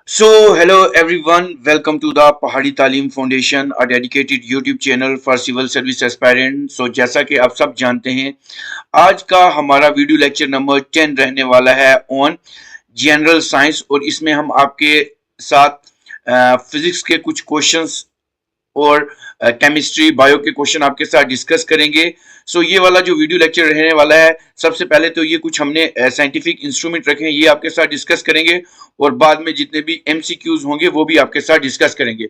Hello everyone, welcome to the Pahadi Talim Foundation, a dedicated YouTube channel for civil service aspirant. जैसा कि आप सब जानते हैं, आज का हमारा वीडियो लेक्चर नंबर 10 रहने वाला है ऑन जनरल साइंस और इसमें हम आपके साथ फिजिक्स के कुछ क्वेश्चंस और केमिस्ट्री बायो के क्वेश्चन आपके साथ डिस्कस करेंगे। ये वाला जो वीडियो लेक्चर रहने वाला है, सबसे पहले तो ये कुछ हमने साइंटिफिक इंस्ट्रूमेंट रखे हैं, ये आपके साथ डिस्कस करेंगे और बाद में जितने भी एमसीक्यूज होंगे वो भी आपके साथ डिस्कस करेंगे।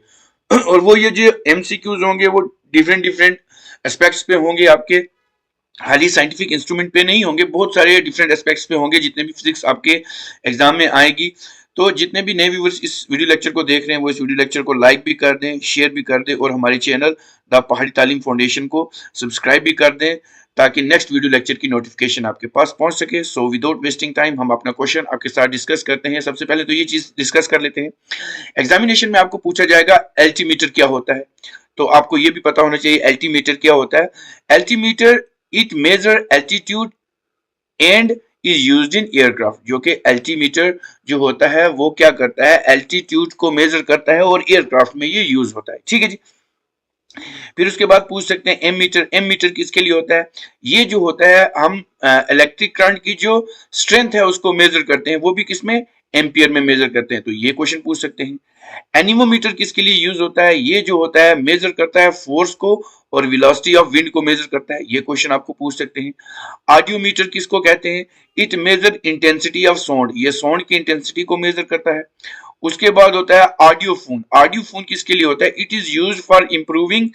और वो ये जो एमसीक्यूज होंगे वो डिफरेंट डिफरेंट एस्पेक्ट्स पे होंगे, आपके खाली साइंटिफिक इंस्ट्रूमेंट पे नहीं होंगे, बहुत सारे डिफरेंट एस्पेक्ट्स पे होंगे जितने भी फिजिक्स आपके एग्जाम में आएगी। तो जितने भी नए व्यूवर्स इस वीडियो लेक्चर को देख रहे हैं वो इस वीडियो लेक्चर को लाइक भी कर दें, शेयर भी कर दें और हमारे चैनल द पहाड़ी तालीम फाउंडेशन को सब्सक्राइब भी कर दें ताकि नेक्स्ट वीडियो लेक्चर की नोटिफिकेशन आपके पास पहुंच सके। विदाउट वेस्टिंग टाइम हम अपना क्वेश्चन आपके साथ डिस्कस करते हैं। सबसे पहले तो ये चीज डिस्कस कर लेते हैं, एग्जामिनेशन में आपको पूछा जाएगा एल्टीमीटर क्या होता है। तो आपको ये भी पता होना चाहिए एल्टीमीटर क्या होता है। Altimeter it measure altitude and is used in aircraft. जो कि एल्टीमीटर जो होता है वो क्या करता है, एल्टीट्यूड को मेजर करता है और एयरक्राफ्ट में ये यूज होता है। ठीक है जी। फिर उसके बाद पूछ सकते हैं एम मीटर। एम मीटर किसके लिए होता है? ये जो होता है हम इलेक्ट्रिक करंट की जो स्ट्रेंथ है उसको मेजर करते हैं, वो भी किसमें, एम्पियर में मेजर करते हैं। तो ये क्वेश्चन पूछ सकते हैं। एनीमोमीटर किसके लिए यूज होता है? ये जो होता है मेजर करता है फोर्स को और वेलोसिटी ऑफ विंड को मेजर करता है। ये क्वेश्चन आपको पूछ सकते हैं। ऑडियोमीटर किसको कहते हैं? It measure intensity of sound. ये साउंड की इंटेंसिटी को मेजर करता है। उसके बाद होता है ऑडियोफोन। ऑडियोफोन किसके लिए होता है? It is used for improving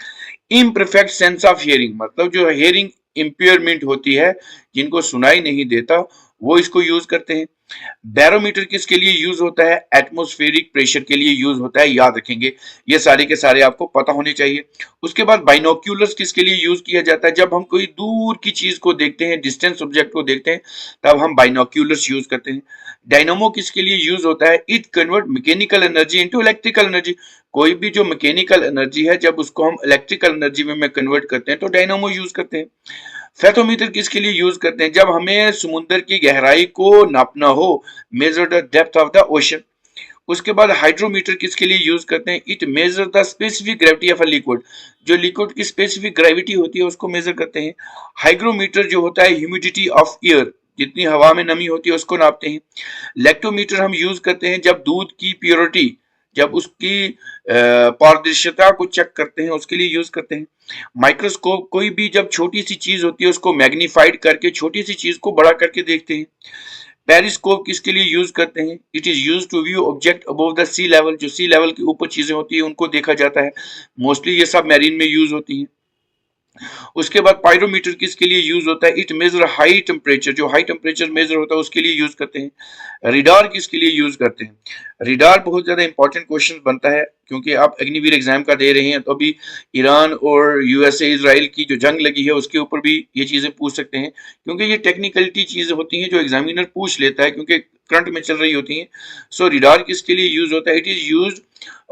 imperfect sense of hearing. मतलब जो हियरिंग इंपेयरमेंट होती है, जिनको सुनाई नहीं देता, वो इसको यूज करते हैं। बैरोमीटर किसके लिए यूज होता है? एटमॉस्फेरिक प्रेशर के लिए यूज होता है, याद रखेंगे। ये सारे के सारे आपको पता होने चाहिए। उसके बाद बाइनोक्यूलर्स किसके लिए यूज किया जाता है? जब हम कोई दूर की चीज को देखते हैं, डिस्टेंस ऑब्जेक्ट को देखते हैं, तब हम बाइनोक्यूलर्स यूज करते हैं। डायनामो किसके लिए यूज होता है? It convert mechanical energy into electrical energy. कोई भी जो मैकेनिकल एनर्जी है, जब उसको हम इलेक्ट्रिकल एनर्जी में कन्वर्ट करते हैं तो डायनामो यूज करते हैं। फेथोमीटर किसके लिए यूज करते हैं? जब हमें समुद्र की गहराई को नापना हो, measure the depth of the ocean. उसके बाद हाइड्रोमीटर किसके लिए यूज करते हैं? It measure the specific gravity of a liquid. जो लिक्विड की स्पेसिफिक ग्रेविटी होती है उसको मेजर करते हैं। हाइग्रोमीटर जो होता है ह्यूमिडिटी ऑफ एयर, जितनी हवा में नमी होती है उसको नापते हैं। लैक्टोमीटर हम यूज करते हैं जब दूध की प्योरिटी, जब उसकी पारदर्शिता को चेक करते हैं, उसके लिए यूज करते हैं। माइक्रोस्कोप, कोई भी जब छोटी सी चीज होती है उसको मैग्नीफाइड करके छोटी सी चीज को बड़ा करके देखते हैं। पेरिस्कोप किसके लिए यूज करते हैं? It is use to view object above the sea level. जो सी लेवल के ऊपर चीजें होती है उनको देखा जाता है। मोस्टली ये सब मैरीन में यूज होती है। उसके बाद पायरोमीटर किसके लिए यूज होता है? It measure high temperature. जो हाई टेम्परेचर मेजर होता है उसके लिए यूज करते हैं। रिडार किसके लिए यूज करते हैं? रिडार बहुत ज्यादा इंपॉर्टेंट क्वेश्चन बनता है, क्योंकि आप अग्निवीर एग्जाम का दे रहे हैं तो अभी ईरान और यूएसए इजराइल की जो जंग लगी है उसके ऊपर भी ये चीजें पूछ सकते हैं, क्योंकि ये टेक्निकलिटी चीजें होती हैं जो एग्जामिनर पूछ लेता है, क्योंकि करंट में चल रही होती हैं। रिडार किसके लिए यूज होता है? It is use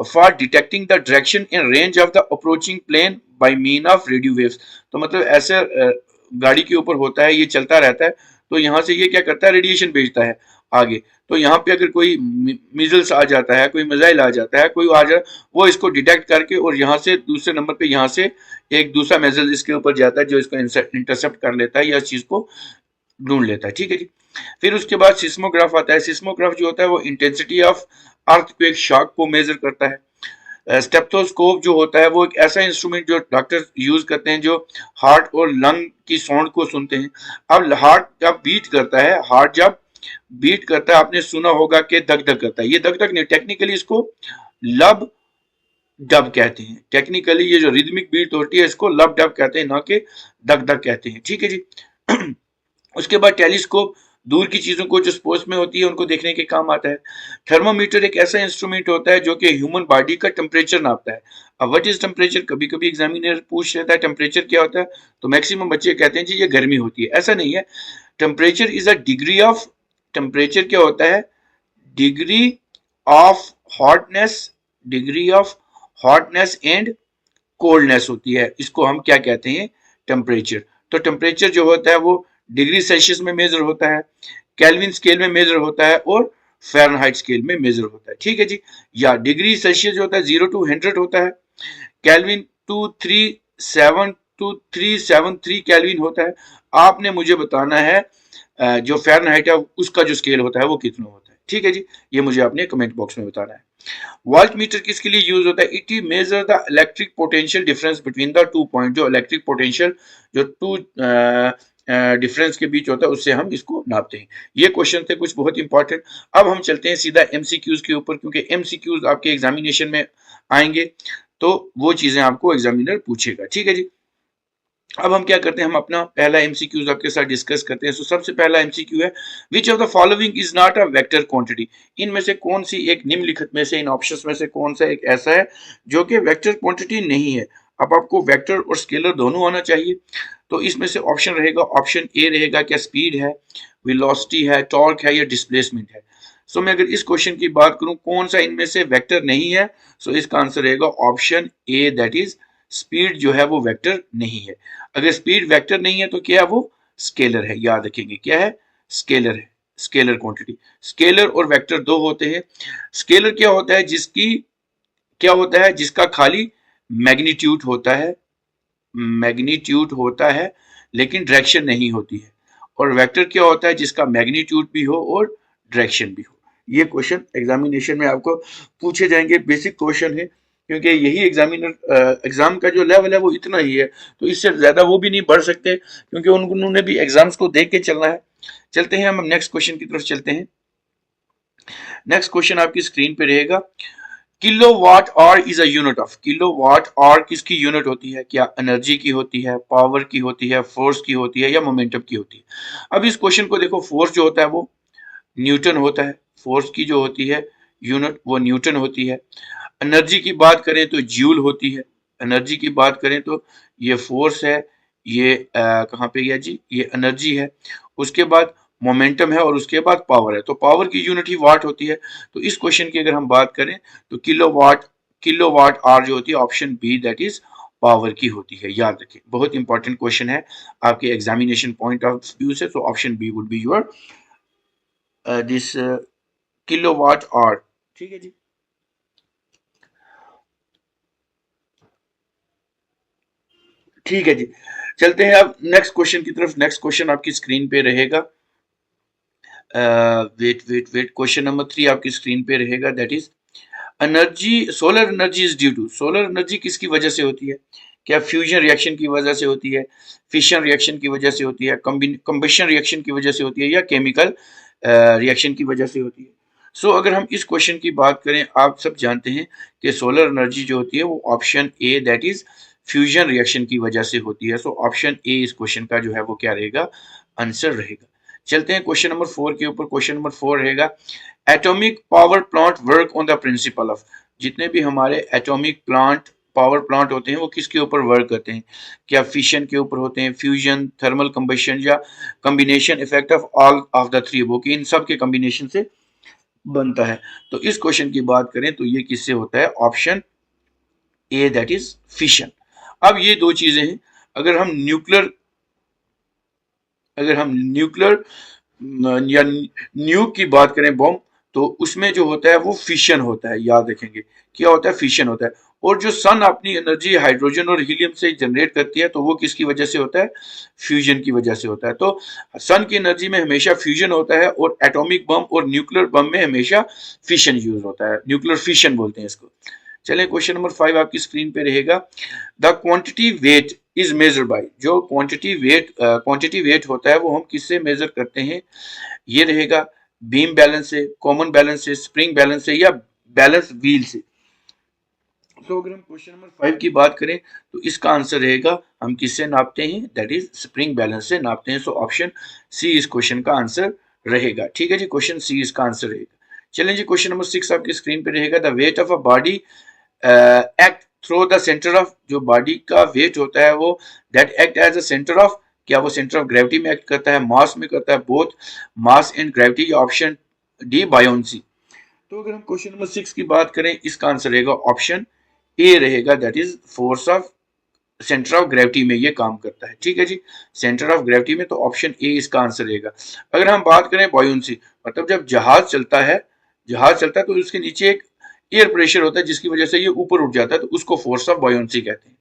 for detecting the direction and range of the approaching plane by mean of radio waves. तो मतलब ऐसे गाड़ी के ऊपर होता है, ये चलता रहता है, तो यहाँ से ये क्या करता है, रेडिएशन भेजता है आगे। तो यहाँ पे अगर कोई मिसाइल्स आ जाता है, कोई मिसाइल आ जाता है, कोई आ जाए, वो इसको डिटेक्ट करके और यहाँ से दूसरे नंबर पे यहाँ से एक दूसरा मिसाइल इसके ऊपर जाता है जो इसको इंटरसेप्ट कर लेता है या इस चीज को ढूंढ लेता है। ठीक है जी। फिर उसके बाद सिस्मोग्राफ आता है। सिस्मोग्राफ जो होता है वो इंटेंसिटी ऑफ अर्थक्वेक शॉक को मेजर करता है। स्टेप्टोस्कोप जो होता है वो एक ऐसा इंस्ट्रूमेंट जो डॉक्टर यूज करते हैं, जो हार्ट और लंग की साउंड को सुनते हैं। अब हार्ट जब बीट करता है, हार्ट जब बीट करता है, आपने सुना होगा कि धक धक करता है। ये धक धक नहीं, टेक्निकली इसको लब डब कहते हैं। टेक्निकली ये जो रिदमिक बीट होती है इसको लब डब कहते हैं, ना कि धक धक कहते हैं। ठीक है जी। उसके बाद टेलीस्कोप, दूर की चीजों को जो स्पेस में होती है उनको देखने के काम आता है। थर्मोमीटर एक ऐसा इंस्ट्रूमेंट होता है जो कि ह्यूमन बॉडी का टेम्परेचर नापता है। अब व्हाट इज टेम्परेचर, कभी कभी एग्जामिनर पूछ लेता है टेम्परेचर क्या होता है, तो मैक्सिमम बच्चे कहते हैं जी ये गर्मी होती है। ऐसा नहीं है। Temperature is a degree of, temperature क्या होता है, degree of hotness, degree of hotness and coldness होती है। इसको हम क्या कहते हैं, टेम्परेचर। तो टेम्परेचर जो होता है वो डिग्री सेल्सियस में मेजर होता है, केल्विन स्केल में मेजर होता है और फ़ारेनहाइट स्केल में मेजर होता है, ठीक है जी। या डिग्री सेल्सियस जो होता है 0 to 100 होता है, केल्विन 2373 केल्विन होता है। आपने मुझे बताना है जो फ़ारेनहाइट है उसका जो स्केल होता है वो कितना होता है, ठीक है जी। ये मुझे आपने कमेंट बॉक्स में बताना है। वोल्ट मीटर किसके लिए यूज होता है? It measure the electric potential difference between the two point. जो इलेक्ट्रिक पोटेंशियल जो टू डिफरेंस के बीच होता है उससे हम इसको नापते हैं। ये क्वेश्चन थे कुछ बहुत इंपॉर्टेंट। अब हम चलते हैं सीधा एमसीक्यूज के ऊपर, क्योंकि एमसीक्यूज आपके एग्जामिनेशन में आएंगे तो वो चीजें आपको एग्जामिनर पूछेगा, ठीक है जी। अब हम क्या करते हैं, हम अपना पहला एमसीक्यूज आपके साथ डिस्कस करते हैं। तो सबसे पहला एमसीक्यू है, which of the following is not a vector quantity. इनमें से कौन सी एक, निम्नलिखित में से, इन ऑप्शंस में से कौन सा एक ऐसा है जो कि वेक्टर क्वांटिटी नहीं है। अब आपको वेक्टर और स्केलर दोनों आना चाहिए। तो इसमें से ऑप्शन रहेगा, ऑप्शन ए रहेगा क्या स्पीड है, वेलोसिटी है, टॉर्क है या डिस्प्लेसमेंट है। सो मैं अगर इस क्वेश्चन की बात करूं कौन सा इनमें से वेक्टर नहीं है, सो इसका आंसर रहेगा option A, that is speed जो है वो वेक्टर नहीं है। अगर स्पीड वेक्टर नहीं है तो क्या है, वो स्केलर है। याद रखेंगे क्या है, स्केलर है, स्केलर क्वांटिटी। स्केलर और वेक्टर दो होते हैं। स्केलर क्या होता है, जिसकी क्या होता है, जिसका खाली मैग्नीट्यूड होता है, मैग्नीट्यूड होता है लेकिन डायरेक्शन नहीं होती है। और वेक्टर क्या होता है, जिसका मैग्नीट्यूड भी हो और डायरेक्शन भी हो। ये क्वेश्चन एग्जामिनेशन में आपको पूछे जाएंगे, बेसिक क्वेश्चन है, क्योंकि यही एग्जामिनर एग्जाम का जो लेवल है वो इतना ही है, तो इससे ज्यादा वो भी नहीं बढ़ सकते, क्योंकि उन्होंने भी एग्जाम्स को देख के चलना है। चलते हैं हम नेक्स्ट क्वेश्चन की तरफ चलते हैं। नेक्स्ट क्वेश्चन आपकी स्क्रीन पे रहेगा, kilowatt hour is a unit of. Kilowatt hour किसकी यूनिट होती है? क्या एनर्जी की होती है, पावर की होती है, फोर्स की होती है या मोमेंटम की होती है? अब इस क्वेश्चन को देखो, फोर्स जो होता है वो न्यूटन होता है, फोर्स की जो होती है यूनिट वो न्यूटन होती है। एनर्जी की बात करें तो जूल होती है। एनर्जी की बात करें तो ये फोर्स है, ये कहाँ पे गया जी, ये एनर्जी है। उसके बाद मोमेंटम है और उसके बाद पावर है। तो पावर की यूनिट ही वाट होती है। तो इस क्वेश्चन की अगर हम बात करें तो किलोवाट आवर जो होती है option B, that is power की होती है। याद रखिए, बहुत इंपॉर्टेंट क्वेश्चन है आपके एग्जामिनेशन पॉइंट ऑफ व्यू से। तो option B would be your this kilowatt hour, ठीक है जी। ठीक है जी, चलते हैं अब नेक्स्ट क्वेश्चन की तरफ। नेक्स्ट क्वेश्चन आपकी स्क्रीन पे रहेगा, वेट क्वेश्चन नंबर 3 आपकी स्क्रीन पे रहेगा, that is energy, solar energy is due to. Solar energy किसकी वजह से होती है? क्या फ्यूजन रिएक्शन की वजह से होती है, फिशन रिएक्शन की वजह से होती है, कंबशन रिएक्शन की वजह से होती है या केमिकल रिएक्शन की वजह से होती है? अगर हम इस क्वेश्चन की बात करें, आप सब जानते हैं कि सोलर एनर्जी जो होती है वो option A, that is fusion reaction की वजह से होती है। ऑप्शन ए इस क्वेश्चन का जो है वो क्या रहेगा, आंसर रहेगा। चलते हैं क्वेश्चन नंबर 4 के ऊपर। क्वेश्चन नंबर 4 रहेगा, atomic power plant work on the principle of. जितने भी हमारे एटॉमिक प्लांट, पावर प्लांट होते हैं वो किसके ऊपर वर्क करते हैं? क्या फिशन के ऊपर होते हैं, फ्यूजन, थर्मल कंबशन या combination effect of all of the three? वो कि इन सब के कॉम्बिनेशन से बनता है। तो इस क्वेश्चन की बात करें तो ये किससे होता है? Option A, that is fission. अब ये दो चीजें हैं। अगर हम न्यूक्लियर या न्यूक की बात करें, बॉम्ब, तो उसमें जो होता है वो फिशन होता है। याद रखेंगे क्या होता है, फिशन होता है। और जो सन अपनी एनर्जी हाइड्रोजन और हीलियम से जनरेट करती है तो वो किसकी वजह से होता है? फ्यूजन की वजह से होता है। तो सन की एनर्जी में हमेशा फ्यूजन होता है और एटॉमिक बम और न्यूक्लियर बम में हमेशा फिशन यूज होता है, न्यूक्लियर फिशन बोलते हैं इसको। चलिए क्वेश्चन नंबर 5 आपकी स्क्रीन पे रहेगा, the quantity weight is measure by. जो क्वांटिटी वेट होता है वो हम किससे मेजर करते हैं? ये रहेगा बीम बैलेंस से, कॉमन बैलेंस से, स्प्रिंग बैलेंस से या बैलेंस व्हील से। अगर हम क्वेश्चन नंबर 5 की बात करें तो इसका आंसर रहेगा, हम किससे नापते हैं? दैट इज स्प्रिंग बैलेंस से नापते हैं। ऑप्शन सी इस क्वेश्चन का आंसर रहेगा। ठीक है जी, क्वेश्चन सी इसका आंसर रहेगा। चलें जी, क्वेश्चन नंबर 6 आपकी स्क्रीन पे रहेगा, the weight of a body act through the centre of. जो बॉडी का वेट होता है वो that act as a centre of. क्या वो सेंटर ऑफ ग्रेविटी में एक्ट करता है, मास में करता है? Both mass and gravity. Option D buoyancy. अगर हम क्वेश्चन नंबर 6 की बात करें, इसका आंसर रहेगा ऑप्शन ए रहेगा, that is force of centre of gravity में ये काम करता है। ठीक है जी, सेंटर ऑफ ग्रेविटी में, तो ऑप्शन ए इसका आंसर रहेगा। अगर हम बात करें बायोन्सी, मतलब जब जहाज चलता है जहाज चलता है तो उसके नीचे एक एयर प्रेशर होता है जिसकी वजह से ये ऊपर उठ जाता है, तो उसको फोर्स ऑफ बायोन्सी कहते हैं।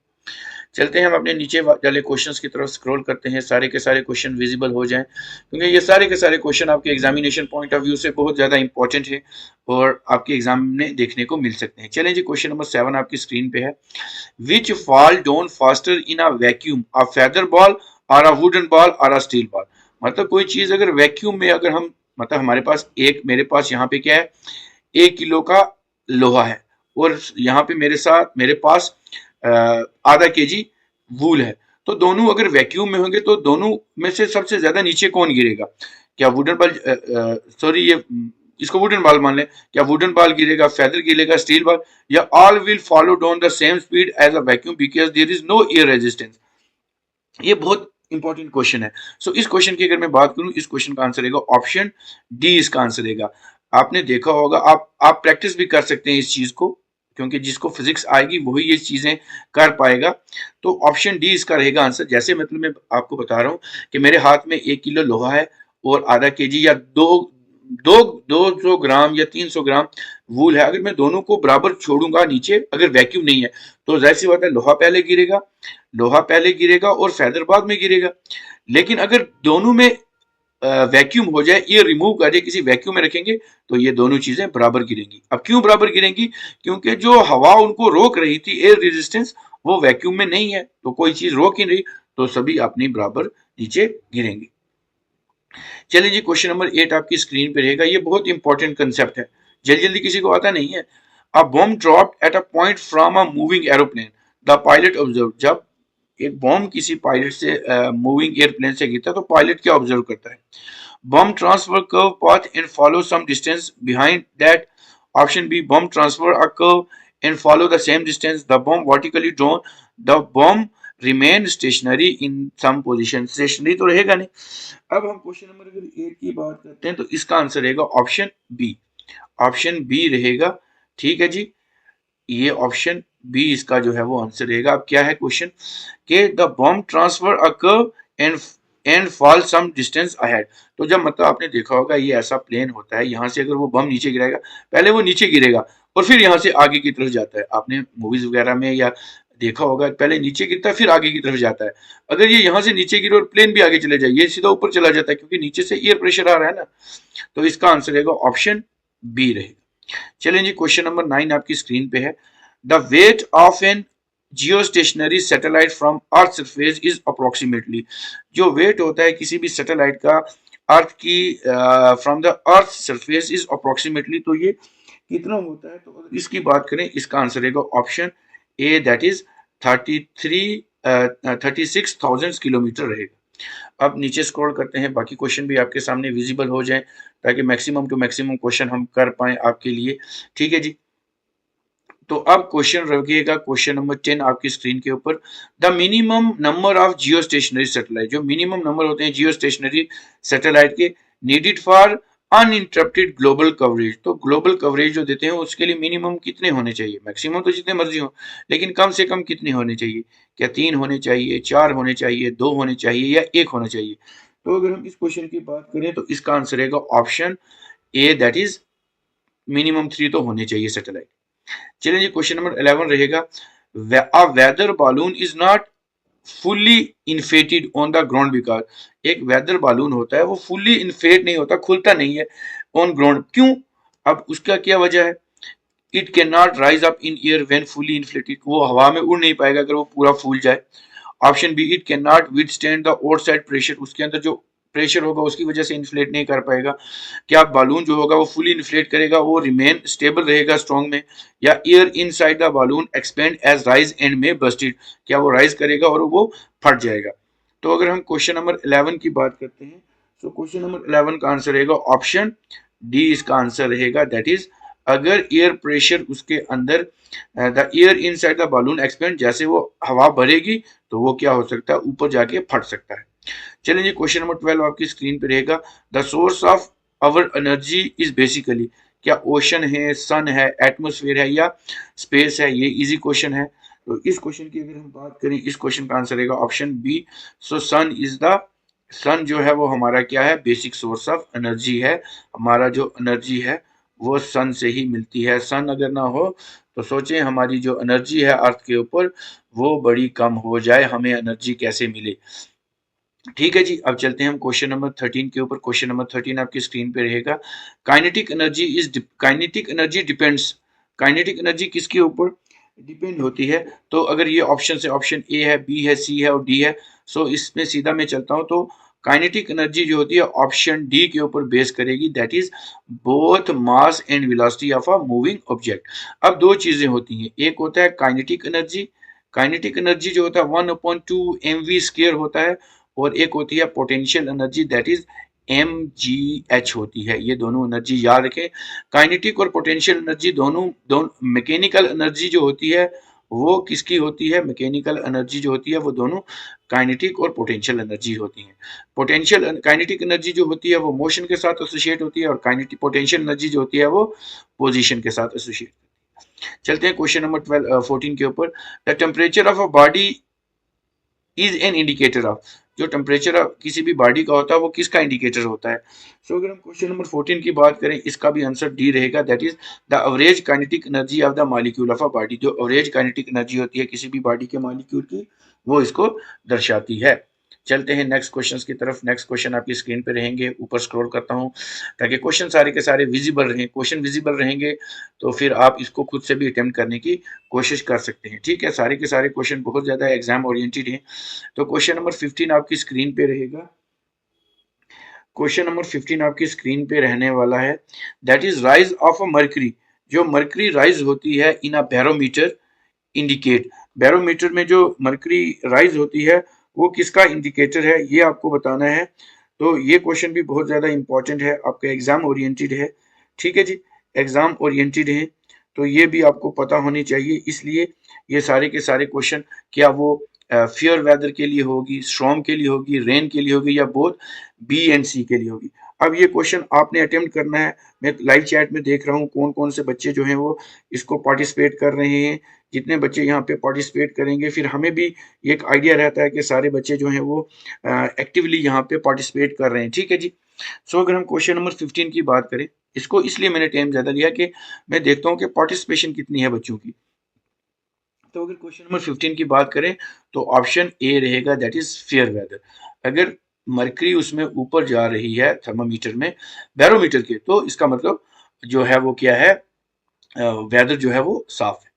चलते हैं हम अपने नीचे वाले क्वेश्चंस की तरफ स्क्रॉल करते हैं, सारे के सारे क्वेश्चन विजिबल हो जाएं, क्योंकि ये सारे के सारे क्वेश्चन आपके एग्जामिनेशन पॉइंट ऑफ व्यू से बहुत ज्यादा इंपॉर्टेंट है और आपके एग्जाम में देखने को मिल सकते हैं। चलें जी, क्वेश्चन नंबर 7 आपकी स्क्रीन पे है। विच fall down faster in a vacuum, a feather ball और अ वुडन बॉल और अ स्टील बॉल। मतलब कोई चीज अगर वैक्यूम में, अगर हम, मतलब हमारे पास एक, मेरे पास यहाँ पे क्या है, 1 किलो का लोहा है और यहाँ पे मेरे पास आधा केजी वूल है, तो दोनों अगर वैक्यूम में होंगे तो दोनों में से सबसे ज्यादा नीचे कौन गिरेगा? क्या वुडन बॉल, सॉरी ये इसको वुडन बॉल मान लें, क्या वुडन बॉल गिरेगा, फेदर गिरेगा, स्टील बॉल, या all will follow down the same speed as a vacuum because there is no air resistance? ये बहुत इंपॉर्टेंट क्वेश्चन है। सो इस क्वेश्चन की अगर मैं बात करूं, इस क्वेश्चन का आंसर रहेगा ऑप्शन डी, इसका आंसर रहेगा। आपने देखा होगा, आप प्रैक्टिस भी कर सकते हैं इस चीज को, क्योंकि जिसको फिजिक्स आएगी वही ये चीजें कर पाएगा। तो ऑप्शन डी इसका रहेगा आंसर। जैसे मतलब मैं आपको बता रहा हूँ कि मेरे हाथ में 1 किलो लोहा है और आधा केजी या दो दो 200 ग्राम या 300 ग्राम वूल है, अगर मैं दोनों को बराबर छोड़ूंगा नीचे, अगर वैक्यूम नहीं है, तो जाहिर सी बात है लोहा पहले गिरेगा और फेदर बाद में गिरेगा। लेकिन अगर दोनों में वैक्यूम हो जाए, ये रिमूव कर दे, किसी वैक्यूम में रखेंगे, तो ये दोनों चीजें बराबर गिरेंगी। अब क्यों बराबर गिरेंगी? क्योंकि जो हवा उनको रोक रही थी, एयर रेजिस्टेंस, वो वैक्यूम में नहीं है, तो कोई चीज रोक ही नहीं, तो सभी अपनी बराबर नीचे गिरेंगे। चलिए जी, क्वेश्चन नंबर 8 आपकी स्क्रीन पे रहेगा। ये बहुत इंपॉर्टेंट कंसेप्ट है, जल्दी जल्दी किसी को आता नहीं है। A bomb dropped at a point from a moving aeroplane, the pilot observe. जब एक बॉम्ब किसी पायलट से मूविंग एयरप्लेन से गिरता है तो पायलट क्या ऑब्जर्व करता है? Bomb transfer curve path and follow some distance behind that. Option B, bomb transfer a curve and follow the same distance, the bomb vertically drawn, the bomb remain stationary in some position. Stationary तो रहेगा नहीं। अब हम question number अगर 8 की बात करते हैं तो इसका आंसर रहेगा ऑप्शन बी। ऑप्शन बी रहेगा, ठीक है जी, ये ऑप्शन बी इसका जो है वो आंसर रहेगा। अब क्या है क्वेश्चन के the bomb transfer occur and fall some distance ahead. तो जब, मतलब आपने देखा होगा, ये ऐसा प्लेन होता है, यहाँ से अगर वो बम नीचे गिराएगा, पहले वो नीचे गिरेगा और फिर यहाँ से आगे की तरफ जाता है। आपने मूवीज वगैरह में या देखा होगा, पहले नीचे गिरता है फिर आगे की तरफ जाता है। अगर ये यहाँ से नीचे गिरे और प्लेन भी आगे चले जाए, ये सीधा ऊपर चला जाता है, क्योंकि नीचे से एयर प्रेशर आ रहा है ना। तो इसका आंसर रहेगा ऑप्शन बी रहेगा। चलें जी, क्वेश्चन नंबर 9 आपकी स्क्रीन पे है। The weight of an geostationary satellite from earth surface is approximately. जो वेट होता है किसी भी सैटेलाइट का अर्थ की from the earth surface is approximately, तो ये कितना होता है? तो अगर इसकी बात करें, इसका आंसर रहेगा option A, that is 36,000 kilometre रहेगा। अब नीचे स्क्रॉल करते हैं, बाकी क्वेश्चन भी आपके सामने विजिबल हो जाए, ताकि मैक्सिमम टू मैक्सिमम क्वेश्चन हम कर पाए आपके लिए, ठीक है जी। तो अब क्वेश्चन रखिएगा, क्वेश्चन नंबर 10 आपकी स्क्रीन के ऊपर। The minimum number of Jio stationery satellite, जो मिनिमम नंबर होते हैं जियो स्टेशनरी सैटेलाइट के needed for uninterrupted global coverage, तो ग्लोबल कवरेज जो देते हैं उसके लिए मिनिमम कितने होने चाहिए? मैक्सिमम तो जितने मर्जी हो, लेकिन कम से कम कितने होने चाहिए? क्या 3 होने चाहिए, 4 होने चाहिए, 2 होने चाहिए, या 1 होना चाहिए? तो अगर हम इस क्वेश्चन की बात करें तो इसका आंसर रहेगा option A, that is minimum 3 तो होने चाहिए सैटेलाइट। चलिए जी, क्वेश्चन नंबर 11 रहेगा। A weather balloon is not fully inflated on the ground because. एक वेदर बालून होता है वो फुल्ली इन्फेट नहीं होता, खुलता नहीं है ऑन ग्राउंड, क्यों? अब उसका क्या वजह है? It can not rise up in air when fully inflated, वो हवा में उड़ नहीं पाएगा अगर वो पूरा फूल जाए। Option B, it can not withstand the outside pressure, उसके अंदर जो प्रेशर होगा उसकी वजह से इन्फ्लेट नहीं कर पाएगा। क्या बालून जो होगा वो फुली इन्फ्लेट करेगा, वो रिमेन स्टेबल रहेगा स्ट्रॉन्ग में, या air inside the balloon expand as rise and में बस्टेड, क्या वो राइज करेगा और वो फट जाएगा? तो अगर हम क्वेश्चन नंबर 11 की बात करते हैं, तो क्वेश्चन नंबर 11 का आंसर रहेगा ऑप्शन डी, इसका आंसर रहेगा, दैट इज अगर एयर प्रेशर उसके अंदर, the air inside the balloon expand, जैसे वो हवा भरेगी तो वो क्या हो सकता है? ऊपर जाके फट सकता है। चलिए जी, क्वेश्चन नंबर 12 आपकी स्क्रीन पे रहेगा। The source of our energy is basically, क्या ओशन है, सन है, एटमोस्फेयर है, या स्पेस है? ये इजी क्वेश्चन है। तो इस क्वेश्चन की अगर हम बात करें, इस क्वेश्चन का आंसर रहेगा ऑप्शन बी। सो सन जो है वो हमारा क्या है? बेसिक सोर्स ऑफ एनर्जी है। हमारा जो एनर्जी है वो सन से ही मिलती है। सन अगर ना हो तो सोचें हमारी जो एनर्जी है अर्थ के ऊपर वो बड़ी कम हो जाए, हमें एनर्जी कैसे मिले। ठीक है जी, अब चलते हैं हम क्वेश्चन नंबर 13 के ऊपर। क्वेश्चन नंबर 13 आपकी स्क्रीन पे रहेगा। Kinetic energy depends, kinetic energy किसके ऊपर डिपेंड होती है? तो अगर ये ऑप्शन से ऑप्शन ए है, बी है, सी है और डी है, सो इसमें सीधा मैं चलता हूं तो काइनेटिक एनर्जी जो होती है ऑप्शन डी के ऊपर बेस करेगी, that is both mass and velocity of a moving object. अब दो चीजें होती हैं, एक होता है काइनेटिक एनर्जी, काइनेटिक एनर्जी जो होता है 1/2 mv² होता है, और एक होती है potential energy that is mgh होती है। ये दोनों एनर्जी याद रखें। काइनेटिक और पोटेंशियल एनर्जी दोनों दोनों मैकेनिकल एनर्जी जो होती है वो किसकी होती है? मैकेनिकल एनर्जी जो होती है वो दोनों काइनेटिक और पोटेंशियल एनर्जी होती है। पोटेंशियल काइनेटिक एनर्जी जो होती है वो मोशन के साथ एसोसिएट होती है, और काइनेटिक पोटेंशियल एनर्जी जो होती है वो पोजीशन के साथ एसोसिएट। चलते हैं क्वेश्चन नंबर 14 के ऊपर। The temperature of a body is an indicator of, जो टेम्परेचर किसी भी बॉडी का होता है वो किसका इंडिकेटर होता है? सो अगर हम क्वेश्चन नंबर 14 की बात करें, इसका भी आंसर डी रहेगा, that is the average kinetic energy of the molecule of a body. जो एवरेज काइनेटिक एनर्जी होती है किसी भी बॉडी के मॉलिक्यूल की, वो इसको दर्शाती है। चलते हैं नेक्स्ट क्वेश्चन की तरफ। नेक्स्ट क्वेश्चन आपकी स्क्रीन पे रहेंगे, ऊपर स्क्रॉल करता हूं ताकि क्वेश्चन सारे के सारे विजिबल रहें। क्वेश्चन विजिबल रहेंगे तो फिर आप इसको खुद से भी अटेम्प्ट करने की कोशिश कर सकते हैं। ठीक है, सारे के सारे क्वेश्चन बहुत ज्यादा एग्जाम ओरिएंटेड हैं। तो क्वेश्चन नंबर 15 आपकी स्क्रीन पे रहेगा। क्वेश्चन नंबर 15 आपकी स्क्रीन पे रहने वाला है, that is rise of a mercury. जो मर्करी राइज होती है इन अ बैरोमीटर इंडिकेट, बैरोमीटर में जो मर्करी राइज होती है वो किसका इंडिकेटर है, ये आपको बताना है। तो ये क्वेश्चन भी बहुत ज्यादा इंपॉर्टेंट है, आपका एग्जाम ओरिएंटेड है। ठीक है जी, एग्जाम ओरिएंटेड है तो ये भी आपको पता होनी चाहिए। इसलिए ये सारे के सारे क्वेश्चन, क्या वो फेयर वेदर के लिए होगी, स्टॉर्म के लिए होगी, रेन के लिए होगी, या बोथ बी एंड सी के लिए होगी। अब ये क्वेश्चन आपने अटेम्प्ट करना है। मैं लाइव चैट में देख रहा हूँ कौन कौन से बच्चे जो हैं वो इसको पार्टिसिपेट कर रहे हैं। जितने बच्चे यहाँ पे पार्टिसिपेट करेंगे फिर हमें भी एक आइडिया रहता है कि सारे बच्चे जो हैं वो एक्टिवली यहाँ पे पार्टिसिपेट कर रहे हैं। ठीक है जी। सो अगर हम क्वेश्चन नंबर 15 की बात करें, इसको इसलिए मैंने टाइम ज्यादा लिया कि मैं देखता हूँ कि पार्टिसिपेशन कितनी है बच्चों की। तो अगर क्वेश्चन नंबर 15 की बात करें तो ऑप्शन ए रहेगा, दैट इज फेयर वेदर। अगर मरकरी उसमें ऊपर जा रही है थर्मामीटर में बैरोमीटर के, तो इसका मतलब जो है वो क्या है, वेदर जो है वो साफ है।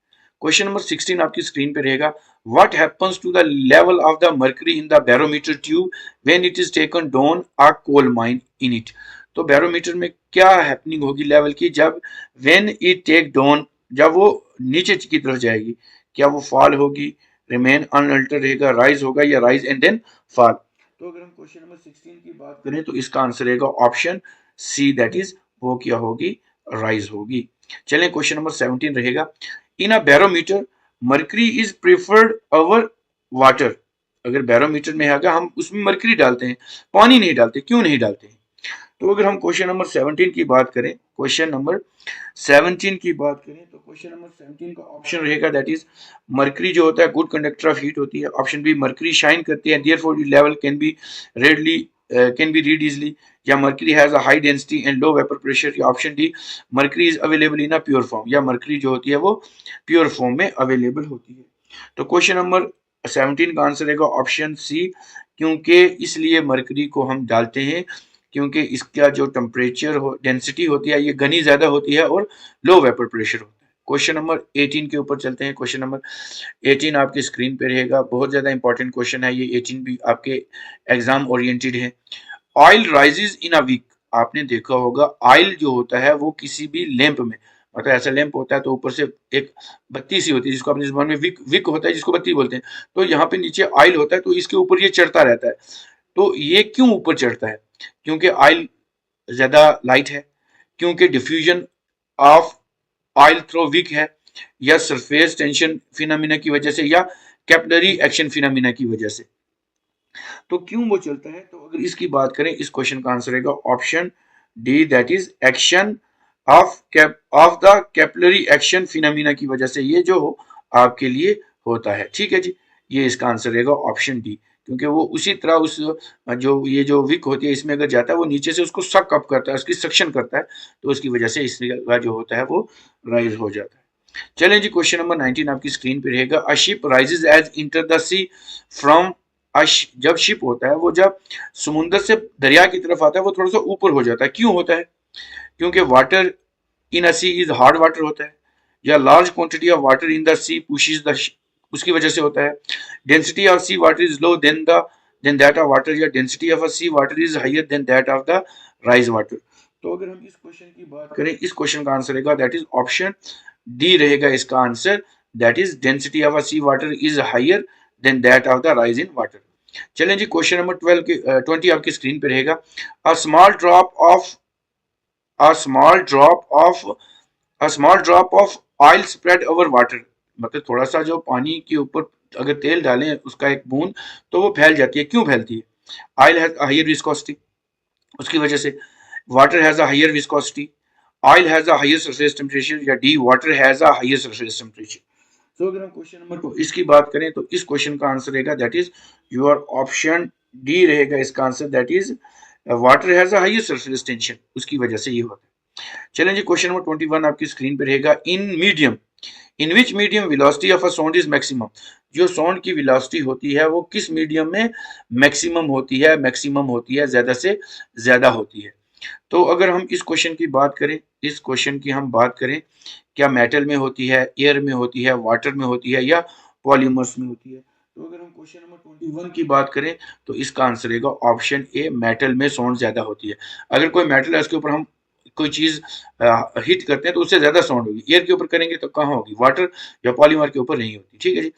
क्वेश्चन नंबर 16 आपकी स्क्रीन पे रहेगा। What happens to the level of the mercury in the barometer tube when it is taken down a coal mine in it? तो बैरोमीटर में क्या हैपनिंग होगी लेवल की, जब व्हेन इट टेक डाउन, जब वो नीचे की तरफ जाएगी, क्या वो फॉल होगी, रिमेन अनअल्टर रहेगा, राइज होगा, या राइज एंड देन फॉल? तो अगर हम क्वेश्चन नंबर 16 की बात करें तो इसका आंसर रहेगा ऑप्शन सी, दैट इज वो क्या होगी, राइज होगी। चलें क्वेश्चन नंबर 17 रहेगा। In a barometer mercury is preferred over water. अगर बैरोमीटर में आगे हम उसमें मर्करी डालते हैं, पानी नहीं डालते, क्यों नहीं डालते हैं? तो अगर हम क्वेश्चन नंबर 17 की बात करें, क्वेश्चन नंबर 17 की बात करें तो क्वेश्चन नंबर 17 का ऑप्शन रहेगा, दैट इज मर्करी जो होता है गुड कंडक्टर ऑफ हीट होती है। ऑप्शन बी मर्करी शाइन करती है, therefore the level can be readily can be read easily, या mercury has a high density and low vapour pressure, या option D mercury is available in a pure form, या mercury जो होती है वो pure form में available होती है। तो क्वेश्चन नंबर 17 का आंसर रहेगा ऑप्शन सी, क्योंकि इसलिए मर्करी को हम डालते हैं क्योंकि इसका जो टेम्परेचर हो डेंसिटी होती है ये घनी ज्यादा होती है और लो वेपर प्रेशर होता है। क्वेश्चन नंबर 18 के ऊपर चलते हैं। क्वेश्चन नंबर 18 आपकी स्क्रीन पे रहेगा, बहुत ज्यादा इंपॉर्टेंट क्वेश्चन है ये। 18 भी आपके एग्जाम ओरिएंटेड है। Oil rises in a wick, आपने देखा होगा ऑयल जो होता है वो किसी भी लैंप में, मतलब ऐसा लैंप होता है तो ऊपर से एक बत्ती सी होती है जिसको अपनी जुबान में विक विक होता है, जिसको बत्ती बोलते हैं। तो यहाँ पे नीचे ऑयल होता है तो इसके ऊपर ये चढ़ता रहता है। तो ये क्यों ऊपर चढ़ता है? क्योंकि ऑयल ज्यादा लाइट है, क्योंकि diffusion of oil through wick है, या सरफेस टेंशन फिनोमिना की वजह से, या कैपिलरी एक्शन फिनोमिना की वजह से। तो क्यों वो चलता है? तो अगर इसकी बात करें, इस क्वेश्चन का आंसर रहेगा option D, that is action of the capillary action phenomena की वजह से ये जो आपके लिए होता है। ठीक है जी, ये इसका आंसर रहेगा ऑप्शन डी, क्योंकि वो उसी तरह उस जो ये जो विक होती है इसमें अगर जाता है वो नीचे से उसको सक अप करता है, उसकी सक्शन करता है, तो उसकी वजह से इसका जो होता है वो राइज हो जाता है। चलें जी, क्वेश्चन नंबर 19 आपकी स्क्रीन पे रहेगा। A ship rises as enter the sea from जब शिप होता है वो जब समुद्र से दरिया की तरफ आता है वो थोड़ा सा ऊपर हो जाता है, क्यों होता है? क्योंकि water in a sea is hard water होता है, या large quantity of water in the sea pushes the, उसकी वजह से होता है। Density of sea water is low than that of water, या density of a sea water is higher than that of the rise water. तो अगर हम इस क्वेश्चन की बात करें, इस क्वेश्चन का आंसर रहेगा दैट इज ऑप्शन डी रहेगा इसका answer, that is density of a sea water is higher than that of the rise in water. चलें जी, क्वेश्चन नंबर 12 के 20 आपकी स्क्रीन पे रहेगा। A small drop of a small drop of a small drop of oil spread over water, मतलब थोड़ा सा जो पानी के ऊपर अगर तेल डालें उसका एक बूंद, तो वो फैल जाती है, क्यों फैलती है? ऑयल हैज हायर विस्कोसिटी, उसकी वजह से। Water has a higher viscosity, oil has a higher surface temperature, या the water has a higher surface temperature. तो अगर हम क्वेश्चन नंबर को इसकी बात करें तो इस क्वेश्चन का आंसर रहेगा that is your option D रहेगा इसका answer, that is water has a higher surface tension, उसकी वजह से ये होता है। चलें जी, क्वेश्चन नंबर 21 आपकी स्क्रीन पे रहेगा। In which medium velocity of a sound is maximum, जो साउंड की वेलोसिटी होती है वो किस मीडियम में मैक्सिमम होती है, ज्यादा से ज्यादा होती है। तो अगर हम इस क्वेश्चन की बात करें, इस क्वेश्चन की हम बात करें, क्या मेटल में होती है, एयर में होती है, वाटर में होती है, या पॉलीमर्स में होती है? तो अगर हम क्वेश्चन नंबर 21 की बात करें तो इसका आंसर रहेगा ऑप्शन ए, मेटल में साउंड ज्यादा होती है। अगर कोई मेटल है उसके ऊपर हम कोई चीज हिट करते हैं तो उससे ज्यादा साउंड होगी, एयर के ऊपर करेंगे तो कहाँ होगी, वाटर या पॉलीमर के ऊपर नहीं होती। ठीक है जी,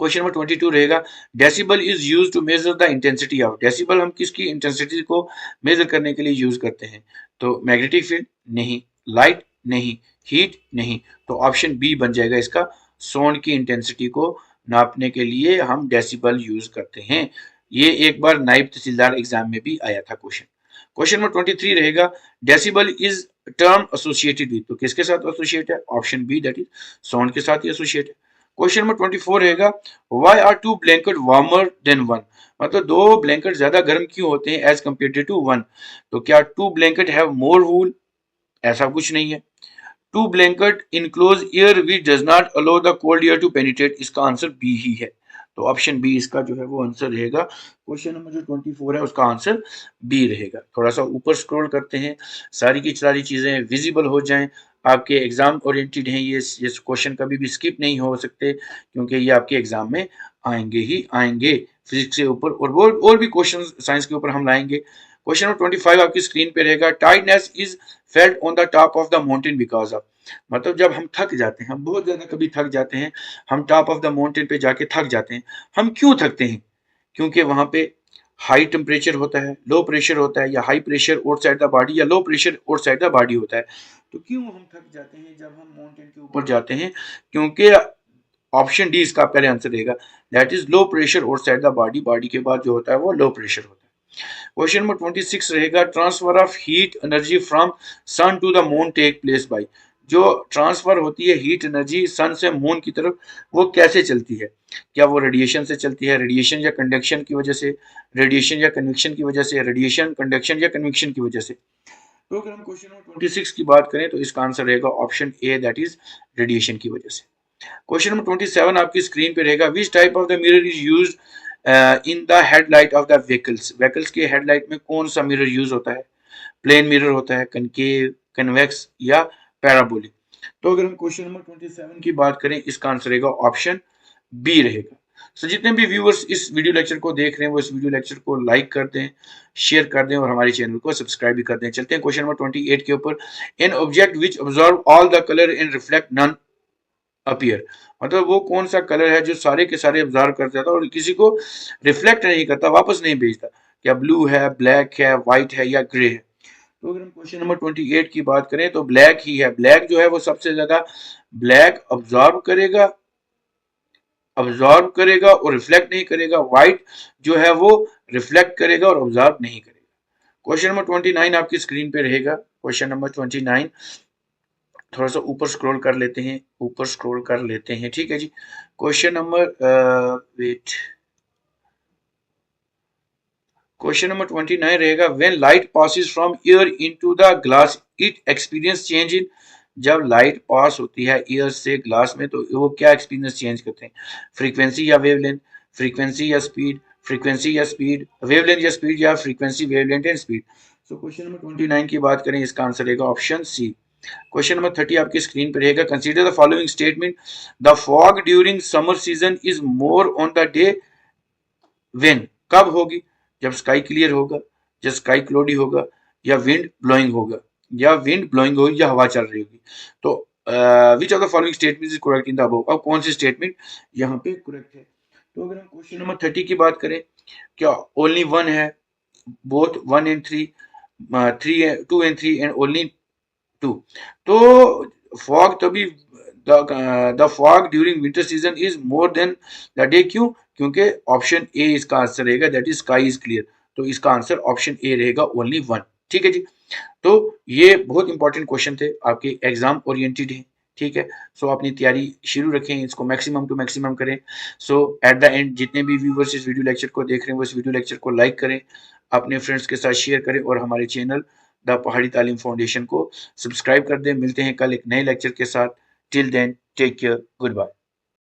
क्वेश्चन नंबर 22 रहेगा। Decibel is use to measure the intensity of, decibel हम किसकी इंटेंसिटी को मेजर करने के लिए यूज करते हैं? तो मैग्नेटिक फील्ड नहीं, लाइट नहीं, हीट नहीं, तो ऑप्शन बी बन जाएगा इसका, साउंड की इंटेंसिटी को नापने के लिए हम डेसिबल यूज करते हैं। ये एक बार नायब तहसीलदार एग्जाम में भी आया था क्वेश्चन। क्वेश्चन नंबर 23 रहेगा। Decibel is term associated with, तो किसके साथ एसोसिएट है? Option B, that is sound के साथ ही एसोसिएट है। क्वेश्चन नंबर 24 रहेगा। Why are two blanket warmer than one, मतलब दो ब्लैंकेट ज्यादा गर्म क्यों होते हैं एज कंपेयर टू वन? तो क्या two blanket have more wool? ऐसा कुछ नहीं है। Two blanket enclose air which does not allow the cold air to penetrate, इसका आंसर बी ही है। तो ऑप्शन बी इसका जो है वो आंसर रहेगा। क्वेश्चन नंबर जो 24 है उसका आंसर बी रहेगा। थोड़ा सा ऊपर स्क्रॉल करते हैं, सारी की सारी चीजें विजिबल हो जाएं। आपके एग्जाम ओरिएंटेड हैं ये क्वेश्चन कभी भी स्किप नहीं हो सकते, क्योंकि ये आपके एग्जाम में आएंगे ही आएंगे। फिजिक्स के ऊपर और भी क्वेश्चन साइंस के ऊपर हम लाएंगे। क्वेश्चन नंबर 25 आपकी स्क्रीन पे रहेगा। टाइडनेस is felt on the top of the mountain because of, मतलब जब हम थक जाते हैं, हम बहुत ज्यादा कभी थक जाते हैं, हम टॉप ऑफ द माउंटेन पे जाके थक जाते हैं, हम क्यों थकते हैं? क्योंकि वहां पे हाई टेम्परेचर होता है, लो प्रेशर होता है, या high pressure outside the body, या low pressure outside the body होता है। तो क्यों हम थक जाते हैं जब हम माउंटेन के ऊपर जाते हैं? क्योंकि ऑप्शन डी इसका पहले आंसर रहेगा, that is low pressure outside the body, body के बाद जो होता है वो लो प्रेशर होता है। क्वेश्चन नंबर 26 रहेगा। Transfer of heat energy from sun to the moon take place by, जो ट्रांसफर होती है हीट एनर्जी सन से मून की तरफ, वो कैसे चलती है? क्या वो रेडिएशन से चलती है, रेडिएशन या कंडक्शन की वजह से, रेडिएशन या कन्वेक्शन की वजह से, रेडिएशन कंडक्शन या कन्वेक्शन की वजह से? तो अगर हम क्वेश्चन नंबर 26 की बात करें तो इसका आंसर रहेगा option A, that is radiation की वजह से। क्वेश्चन नंबर 27 आपकी स्क्रीन पे रहेगा। Which type of the mirror is used in the headlight of the vehicles, vehicles के हेडलाइट में कौन सा मिरर यूज होता है? प्लेन मिरर होता है, कनकेव, कन्वेक्स, या पैराबोलिक? तो अगर हम क्वेश्चन नंबर 27 की बात करें इसका आंसर रहेगा ऑप्शन बी रहेगा। सो जितने भी व्यूअर्स इस वीडियो लेक्चर को देख रहे हैं वो इस वीडियो लेक्चर को लाइक कर दें, शेयर कर दें, और हमारे चैनल को सब्सक्राइब भी कर दें। चलते हैं क्वेश्चन नंबर 28 के ऊपर। An object which observe all the colour and reflect none appear, मतलब वो कौन सा कलर है जो सारे के सारे ऑब्जर्व कर जाता है और किसी को रिफ्लेक्ट नहीं करता, वापस नहीं भेजता? क्या ब्लू है, ब्लैक है, व्हाइट है, या ग्रे है? तो अगर हम क्वेश्चन नंबर 28 की बात करें तो ब्लैक ही है। ब्लैक जो है वो सबसे ज्यादा ब्लैक ऑब्जॉर्ब करेगा और रिफ्लेक्ट नहीं करेगा। व्हाइट जो है वो रिफ्लेक्ट करेगा और ऑब्जॉर्ब नहीं करेगा। क्वेश्चन नंबर 29 आपकी स्क्रीन पे रहेगा। क्वेश्चन नंबर 29, थोड़ा सा ऊपर स्क्रॉल कर लेते हैं, ऊपर स्क्रॉल कर लेते हैं, ठीक है जी। Question number wait question number 29 रहेगा when light passes from air into the glass it experience change in. जब लाइट पास होती है एयर से ग्लास में तो वो क्या एक्सपीरियंस चेंज करते हैं? फ्रीक्वेंसी या वेवलेंथ, फ्रीक्वेंसी या स्पीड, फ्रीक्वेंसी या स्पीड, वेवलेंथ या स्पीड, या frequency wavelength and speed. So question number 29 की बात करें, इसका आंसर रहेगा ऑप्शन सी। क्वेश्चन नंबर 30 आपकी स्क्रीन पर रहेगा consider the following statement the fog during summer season is more on the day when. कब होगी? जब स्काई क्लियर होगा, जब स्काई क्लोडी होगा, या विंड ब्लोइंग होगा, या विंड ब्लोइंग होगी, या हवा चल रही होगी। तो which of the following statement is correct in the above. अब कौन सी स्टेटमेंट यहाँ पे करेक्ट है? तो अगर हम क्वेश्चन नंबर 30 की बात करें, क्या ओनली वन है, both 1 and 3, 2 and 3 and only 2। तो फॉग तभी the fog during winter season is more than the day. क्यों? क्योंकि ऑप्शन ए इसका आंसर रहेगा, that is sky is clear. तो इसका आंसर ऑप्शन ए रहेगा, ओनली वन। ठीक है जी। तो ये बहुत इंपॉर्टेंट क्वेश्चन थे, आपके एग्जाम ओरिएंटेड है। ठीक है। सो अपनी तैयारी शुरू रखें, इसको मैक्सिमम टू मैक्सिमम करें। सो एट द एंड जितने भी व्यूवर्स इस वीडियो लेक्चर को देख रहे हैं वो इस वीडियो लेक्चर को लाइक करें, अपने फ्रेंड्स के साथ शेयर करें, और हमारे चैनल द पहाड़ी तालीम फाउंडेशन को सब्सक्राइब कर दें। मिलते हैं कल एक नए लेक्चर के साथ। Till then take care, good bye.